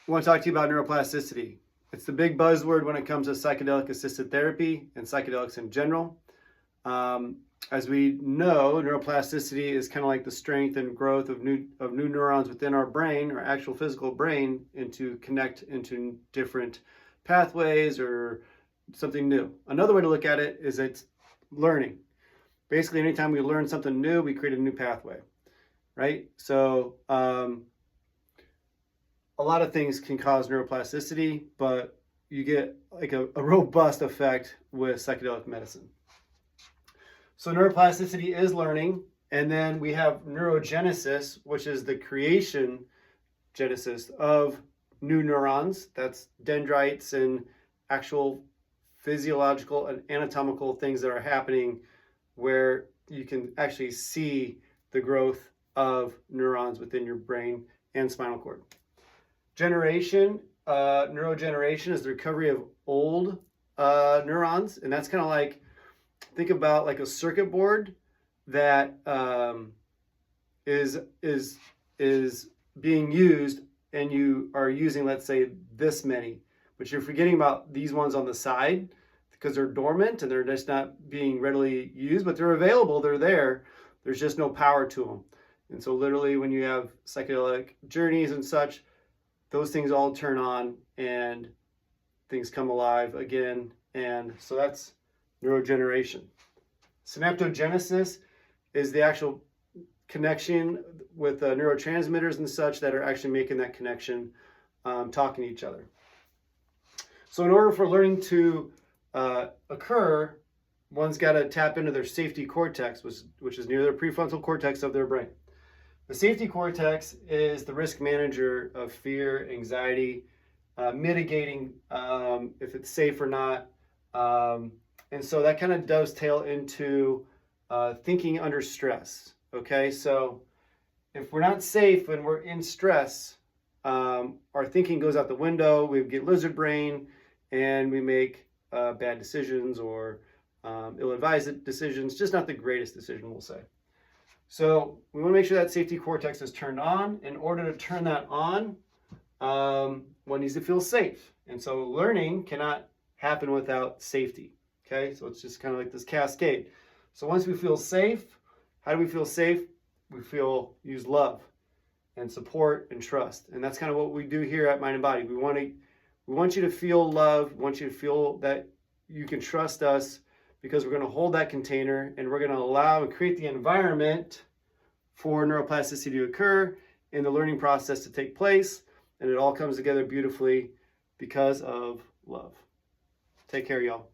I want to talk to you about neuroplasticity. It's the big buzzword when it comes to psychedelic assisted therapy and psychedelics in general. As we know, neuroplasticity is kind of like the strength and growth of new neurons within our brain, our actual physical brain, into connect into different pathways or something new. Another way to look at it is it's learning. Basically, anytime we learn something new, we create a new pathway, right? So a lot of things can cause neuroplasticity, but you get like a robust effect with psychedelic medicine. So neuroplasticity is learning, and then we have neurogenesis, which is the creation genesis of new neurons. That's dendrites and actual physiological and anatomical things that are happening where you can actually see the growth of neurons within your brain and spinal cord. Neurogeneration is the recovery of old neurons, and that's kind of like, think about like a circuit board that is being used, and you are using, let's say, this many, but you're forgetting about these ones on the side because they're dormant and they're just not being readily used, but they're available, they're there. There's just no power to them. And so literally when you have psychedelic journeys and such, those things all turn on and things come alive again. And so that's neurogeneration. Synaptogenesis is the actual connection with neurotransmitters and such that are actually making that connection, talking to each other. So in order for learning to occur, one's got to tap into their safety cortex, which is near the prefrontal cortex of their brain. The safety cortex is the risk manager of fear, anxiety, mitigating if it's safe or not. And so that kind of dovetail into thinking under stress. Okay, so if we're not safe and we're in stress, our thinking goes out the window. We get lizard brain and we make bad decisions or ill-advised decisions, just not the greatest decision, we'll say. So we want to make sure that safety cortex is turned on. In order to turn that on, one needs to feel safe. And so learning cannot happen without safety. Okay, so it's just kind of like this cascade. So once we feel safe, how do we feel safe? We use love and support and trust. And that's kind of what we do here at Mind and Body. We want you to feel love. We want you to feel that you can trust us, because we're going to hold that container and we're going to allow and create the environment for neuroplasticity to occur and the learning process to take place. And it all comes together beautifully because of love. Take care, y'all.